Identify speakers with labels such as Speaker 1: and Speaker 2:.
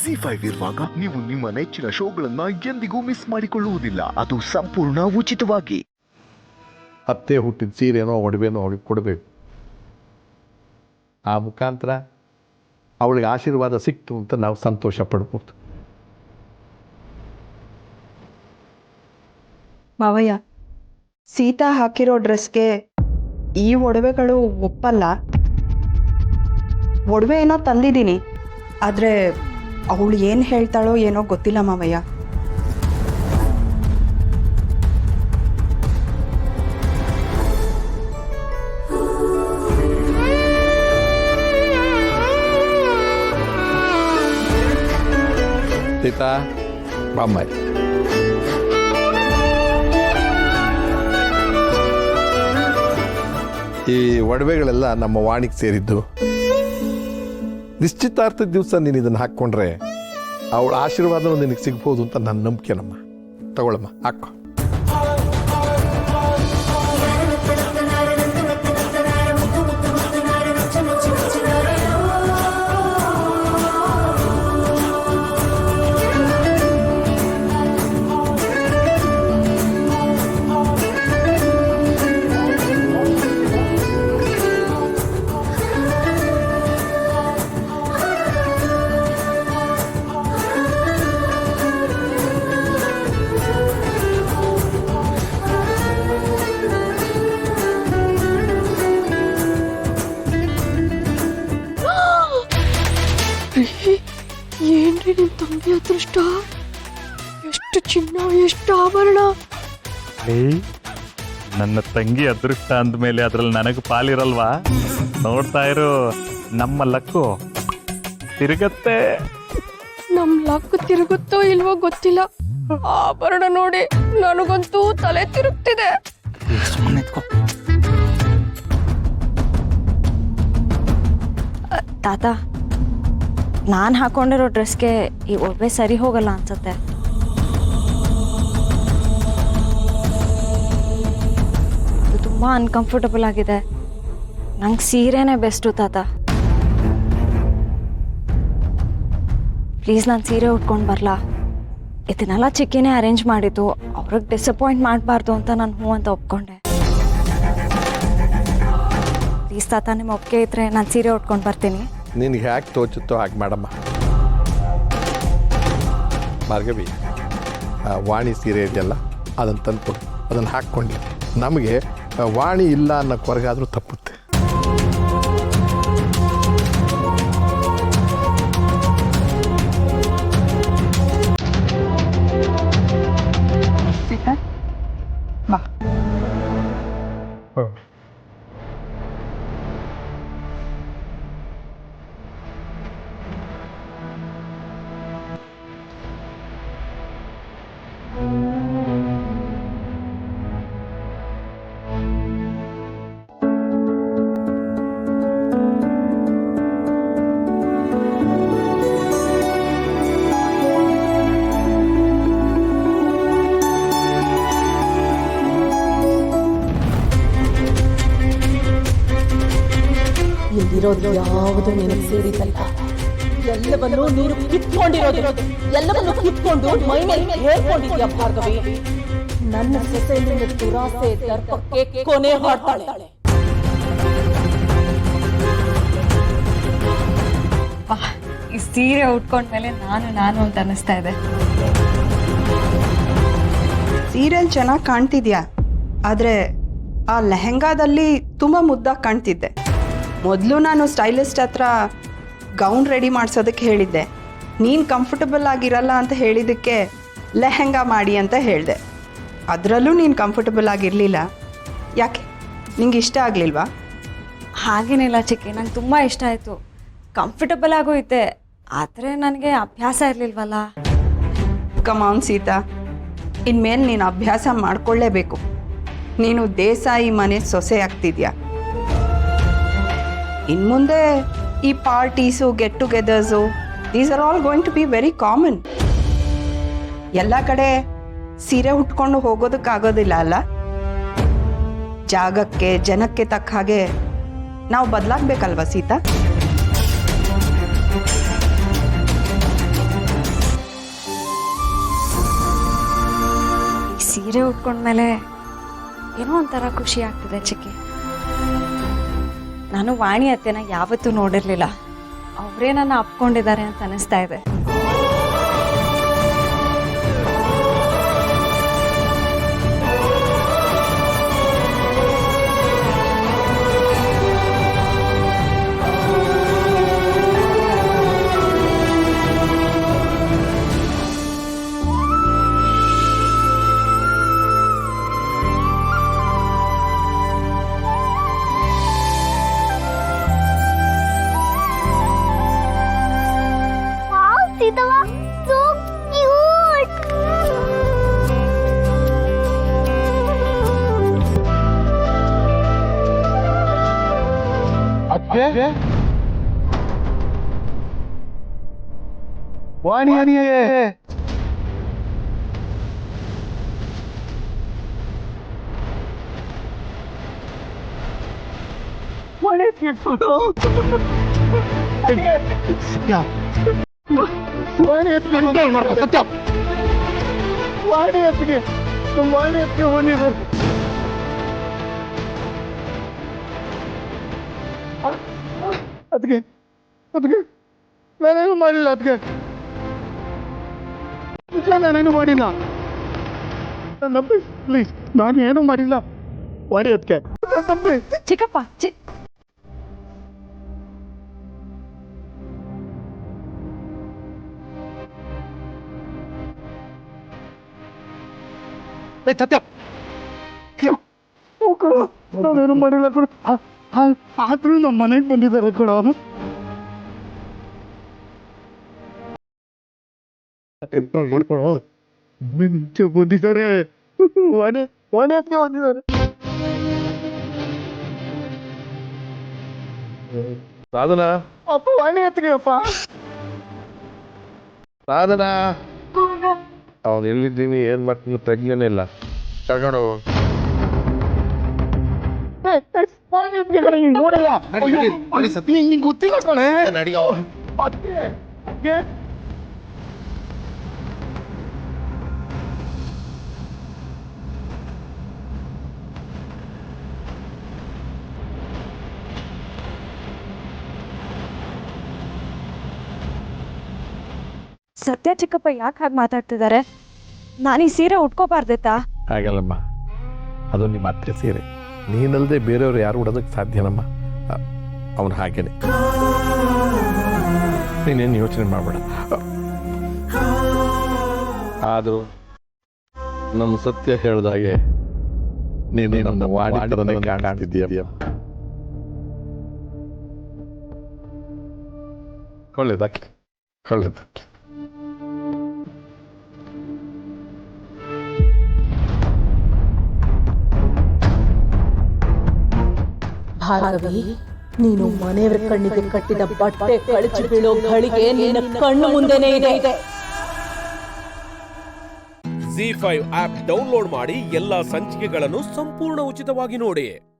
Speaker 1: ಜಿ5 ಇರುವಾಗ ನೀವು ನಿಮ್ಮ ನೆಚ್ಚಿನ ಶೋಗಳನ್ನ ಎಂದಿಗೂ ಮಿಸ್ ಮಾಡಿಕೊಳ್ಳುವುದಿಲ್ಲ. ಅದು ಸಂಪೂರ್ಣ ಉಚಿತವಾಗಿ.
Speaker 2: ಅತ್ತೆ ಹುಟ್ಟಿದ ಸೀರೆನೋ ಒಡವೆನೋ ಅವಳಿಗೆ ಕೊಡಬೇಕು. ಆ ಮುಖಾಂತರ ಅವಳಿಗೆ ಆಶೀರ್ವಾದ ಸಿಕ್ತು ಅಂತ ನಾವು ಸಂತೋಷ ಪಡ್ಬೋದು.
Speaker 3: ಮಾವಯ್ಯ, ಸೀತಾ ಹಾಕಿರೋ ಡ್ರೆಸ್ಗೆ ಈ ಒಡವೆಗಳು ಒಪ್ಪಲ್ಲ. ಒಡವೆ ಏನೋ ತಂದಿದ್ದೀನಿ, ಆದರೆ ಅವಳು ಏನು ಹೇಳ್ತಾಳೋ ಏನೋ ಗೊತ್ತಿಲ್ಲ ಮಾವಯ್ಯ.
Speaker 2: ಸೀತಾ ಬಾಮ್ಮ, ಈ ಒಡವೆಗಳೆಲ್ಲ ನಮ್ಮ ವಾಣಿಗೆ ಸೇರಿದ್ದು. ನಿಶ್ಚಿತಾರ್ಥದ ದಿವಸ ನೀನು ಇದನ್ನು ಹಾಕ್ಕೊಂಡ್ರೆ ಅವಳ ಆಶೀರ್ವಾದ ನಿನಗೆ ಸಿಗ್ಬೋದು ಅಂತ ನನ್ನ ನಂಬಿಕೆ. ನಮ್ಮ ತಗೊಳಮ್ಮ, ಹಾಕೋ.
Speaker 4: ಏನ್ರಿ ನಿಮ್ ತಂಗಿ ಅದೃಷ್ಟ! ಎಷ್ಟು ಚಿನ್ನ, ಎಷ್ಟು ಆಭರಣ!
Speaker 5: ನನ್ನ ತಂಗಿ ಅದೃಷ್ಟ ಅಂದ್ಮೇಲೆ ಅದ್ರಲ್ಲಿ ನನಗೆ ಪಾಲಿರಲ್ವಾ? ನೋಡ್ತಾ ಇರು, ನಮ್ಮ ಲಕ್ಕು ತಿರುಗತ್ತೆ.
Speaker 4: ನಮ್ ಲಕ್ ತಿರುಗುತ್ತೋ ಇಲ್ವೋ ಗೊತ್ತಿಲ್ಲ. ಆಭರಣ ನೋಡಿ ನನಗಂತೂ ತಲೆ ತಿರುಗ್ತಿದೆ.
Speaker 6: ತಾತ, ನಾನು ಹಾಕೊಂಡಿರೋ ಡ್ರೆಸ್ಗೆ ಈ ಒಡವೆ ಸರಿ ಹೋಗಲ್ಲ ಅನ್ಸುತ್ತೆ. ಇದು ತುಂಬ ಅನ್ಕಂಫರ್ಟಬಲ್ ಆಗಿದೆ. ನಂಗೆ ಸೀರೆನೇ ಬೆಸ್ಟು ತಾತ. ಪ್ಲೀಸ್ ನಾನು ಸೀರೆ ಉಟ್ಕೊಂಡು ಬರಲಾ? ಇದನ್ನೆಲ್ಲ ಚಿಕ್ಕಿನೇ ಅರೇಂಜ್ ಮಾಡಿದ್ದು. ಅವ್ರಿಗೆ ಡಿಸಪಾಯಿಂಟ್ ಮಾಡಬಾರ್ದು ಅಂತ ನಾನು ಹ್ಞೂ ಅಂತ ಒಪ್ಕೊಂಡೆ. ಪ್ಲೀಸ್ ತಾತ, ನಿಮ್ಮ ಒಪ್ಪಿಗೆ ಇದ್ರೆ ನಾನು ಸೀರೆ ಉಟ್ಕೊಂಡು ಬರ್ತೀನಿ.
Speaker 2: ನಿನಗೆ ಹ್ಯಾಕೆ ತೋಚುತ್ತೋ ಹಾಗೆ ಮಾಡಮ್ಮ. ಭಾರ್ಗವಿ, ವಾಣಿ ಸೀರೆ ಇದೆಯಲ್ಲ ಅದನ್ನು ತಂದ್ಕೊಡು. ಅದನ್ನು ಹಾಕ್ಕೊಂಡು ನಮಗೆ ವಾಣಿ ಇಲ್ಲ ಅನ್ನೋ ಕೊರಗಾದರೂ ತಪ್ಪುತ್ತೆ.
Speaker 3: ಬಾ.
Speaker 7: ಇಲ್ಲಿರೋದು ಯಾವುದು ನಿನಗೆ ಸೇರಿದಲ್ಲ. ಎಲ್ಲವನ್ನೂ ನೀನು ಕಿತ್ಕೊಂಡಿರೋದು. ಎಲ್ಲವನ್ನೂ ಕಿತ್ಕೊಂಡು ಮೈ ಮೇಲೆ ಹೇಳ್ಕೊಂಡಿದ್ಯಾ ಭಾರ್ಗವಿ. ನನ್ನ ಸೊಸೆ ನಿನ್ನ ದುರಾಸೆ ದರ್ಪಕ್ಕೆ ಕೊನೆ ಹಾಡ್ತಾಳೆ.
Speaker 6: ಈ ಸೀರೆ ಉಟ್ಕೊಂಡ್ಮೇಲೆ ನಾನು ಅಂತ ಅನಿಸ್ತಾ ಇದೆ.
Speaker 3: ಸೀರೆಯಲ್ಲಿ ಚೆನ್ನಾಗಿ ಕಾಣ್ತಿದ್ಯಾ, ಆದರೆ ಆ ಲೆಹೆಂಗಾದಲ್ಲಿ ತುಂಬ ಮುದ್ದಾಗಿ ಕಾಣ್ತಿದ್ದೆ. ಮೊದಲು ನಾನು ಸ್ಟೈಲಿಸ್ಟ್ ಹತ್ರ ಗೌನ್ ರೆಡಿ ಮಾಡಿಸೋದಕ್ಕೆ ಹೇಳಿದ್ದೆ. ನೀನು ಕಂಫರ್ಟಬಲ್ ಆಗಿರಲ್ಲ ಅಂತ ಹೇಳಿದ್ದಕ್ಕೆ ಲೆಹೆಂಗಾ ಮಾಡಿ ಅಂತ ಹೇಳಿದೆ. ಅದರಲ್ಲೂ ನೀನು ಕಂಫರ್ಟಬಲ್ ಆಗಿರಲಿಲ್ಲ. ಯಾಕೆ, ನಿಂಗೆ ಇಷ್ಟ ಆಗಲಿಲ್ವಾ?
Speaker 6: ಹಾಗೇನಿಲ್ಲ ಚಿಕ್ಕಿ, ನಂಗೆ ತುಂಬ ಇಷ್ಟ ಆಯಿತು. ಕಂಫರ್ಟಬಲ್ ಆಗೋ ಇದ್ದೆ, ಆದರೆ ನನಗೆ ಅಭ್ಯಾಸ ಇರಲಿಲ್ವಲ್ಲ.
Speaker 3: ಕಮಾನ್ ಸೀತಾ, ಇನ್ಮೇಲೆ ನೀನು ಅಭ್ಯಾಸ ಮಾಡ್ಕೊಳ್ಳೇಬೇಕು. ನೀನು ದೇಸಾಯಿ ಮನೆ ಸೊಸೆ ಆಗ್ತಿದ್ಯಾ. ಇನ್ಮುಂದೆ ಈ parties, get togethers, these are all going to be very common. ಎಲ್ಲ ಕಡೆ ಸೀರೆ ಉಟ್ಕೊಂಡು ಹೋಗೋದಕ್ಕಾಗೋದಿಲ್ಲ ಅಲ್ಲ. ಜಾಗಕ್ಕೆ, ಜನಕ್ಕೆ ತಕ್ಕ ಹಾಗೆ ನಾವು ಬದಲಾಗಬೇಕಲ್ವ ಸೀತಾ?
Speaker 6: ಸೀರೆ ಉಟ್ಕೊಂಡ್ಮೇಲೆ ಏನೋ ಒಂಥರ ಖುಷಿ ಆಗ್ತಿದೆ ಚಿಕ್ಕಿ. ನಾನು ವಾಣಿ ಅತ್ತೆನ ಯಾವತ್ತೂ ನೋಡಿರಲಿಲ್ಲ. ಅವರೇ ನನ್ನ ಅಪ್ಕೊಂಡಿದ್ದಾರೆ ಅಂತ ಅನಿಸ್ತಾ ಇದೆ.
Speaker 2: ವಾಣಿ ಅನಿಯೇ ಅದಕ್ಕೆ ನಾನೇನು ಮಾಡಿಲ್ಲ. ಅದಕ್ಕೆ ನಾನೇನು ಮಾಡಿಲ್ಲ. ನಂಬಿ ಪ್ಲೀಸ್, ನಾನು ಏನು ಮಾಡಿಲ್ಲ. ಮಾಡಿ ಅದಕ್ಕೆ ನಂಬಿ.
Speaker 6: ಚಿಕ್ಕಪ್ಪ
Speaker 2: ಸತ್ಯ ನಾನೇನು ಮಾಡಿಲ್ಲ ಕೂಡ. ಆದ್ರೂ ನಮ್ಮ ಮನೆಗೆ ಬಂದಿದ್ದಾರೆ ಕೂಡ. ಅವನು ಬಂದಿದ್ದಾರೆ. ಬಂದಿದ್ದಾರೆ. ಸಾಧನಾ ಅಪ್ಪ ವಾಣಿ ಹತ್ತಿಗೆ ಅಪ್ಪ. ಸಾಧನಾ ಅವನು ಎಲ್ಲಿದ್ದೀನಿ ಏನ್ ಮಾಡ್ತೀನಿ ಪ್ರಜ್ಞೆನೇ ಇಲ್ಲ. ತಗೊಂಡು ಗೊತ್ತಿಲ್ಲ ಕಣೆ.
Speaker 6: ಸತ್ಯ ಚಿಕ್ಕಪ್ಪ ಯಾಕೆ ಹಾಗೆ ಮಾತಾಡ್ತಿದ್ದಾರೆ? ನಾನು ಈ ಸೀರೆ ಉಟ್ಕೋಬಾರ್ದೈತಾ?
Speaker 2: ಹಾಗಲ್ಲಮ್ಮ, ಅದು ನಿಮ್ಮ ಅತ್ತೆ ಸೀರೆ. ನೀನಲ್ಲದೆ ಬೇರೆಯವ್ರು ಯಾರು ಉಡೋದಕ್ಕೆ ಸಾಧ್ಯನಮ್ಮ. ಅವನು ಹಾಗೇನೆ, ನೀನೇನು ಯೋಚನೆ ಮಾಡಬೇಡ. ಆದರೂ ನಮ್ಮ ಸತ್ಯ ಹೇಳಿದಾಗೆ ನೀನು ನನ್ನ ವಾಣಿ ಕಾಣ್ತಿದ್ದೀಯ. ಒಳ್ಳೇದಾಕೆ ಒಳ್ಳೇದಾಕೆ.
Speaker 7: ಭಾರ್ಗವಿ, ನೀನು ಮನೆಯವರ ಕಣ್ಣಿಗೆ ಕಟ್ಟಿದ ಬಟ್ಟೆ ಕಳಚಿ ಬೀಳೋ ಘಳಿಗೆ ನಿನ್ನ ಕಣ್ಣು ಮುಂದೆನೇ ಇದೆ.
Speaker 8: ZEE5 ಆಪ್ ಡೌನ್ಲೋಡ್ ಮಾಡಿ ಎಲ್ಲಾ ಸಂಚಿಕೆಗಳನ್ನು ಸಂಪೂರ್ಣ ಉಚಿತವಾಗಿ ನೋಡಿ.